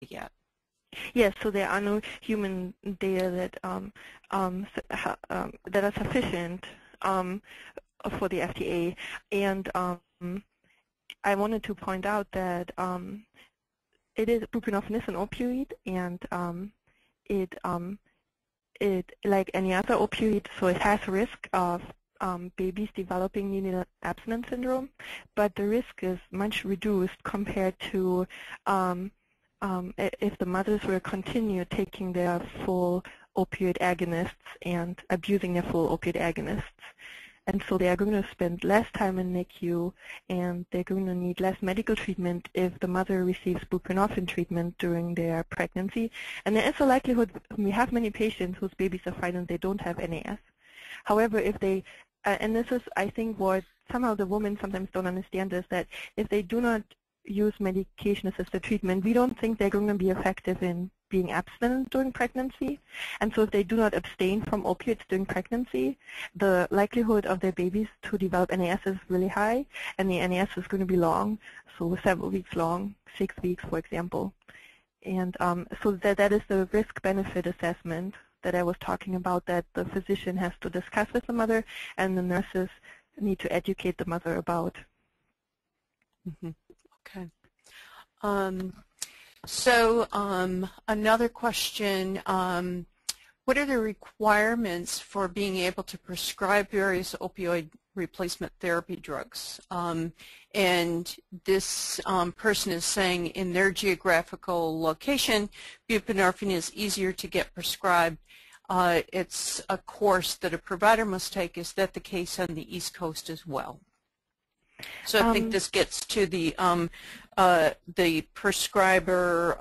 yet. Yes, so there are no human data that are sufficient for the FDA, and I wanted to point out that buprenorphine is an opioid, and it like any other opioid, so it has a risk of babies developing neonatal abstinence syndrome, but the risk is much reduced compared to if the mothers were continue taking their full opioid agonists and abusing their full opioid agonists. And so they are going to spend less time in NICU, and they're going to need less medical treatment if the mother receives buprenorphine treatment during their pregnancy. And there is a likelihood, we have many patients whose babies are fine and they don't have NAS. However, if they, and this is, I think, what somehow the women sometimes don't understand is that if they do not use medication-assisted treatment, we don't think they're going to be effective in being abstinent during pregnancy. And so if they do not abstain from opiates during pregnancy, the likelihood of their babies to develop NAS is really high, and the NAS is going to be long, so several weeks long, 6 weeks, for example. And so that is the risk-benefit assessment that I was talking about, that the physician has to discuss with the mother, and the nurses need to educate the mother about. Mm-hmm. Okay. So another question, what are the requirements for being able to prescribe various opioid replacement therapy drugs? And this person is saying in their geographical location, buprenorphine is easier to get prescribed. It's a course that a provider must take. Is that the case on the East Coast as well? So I think this gets to the prescriber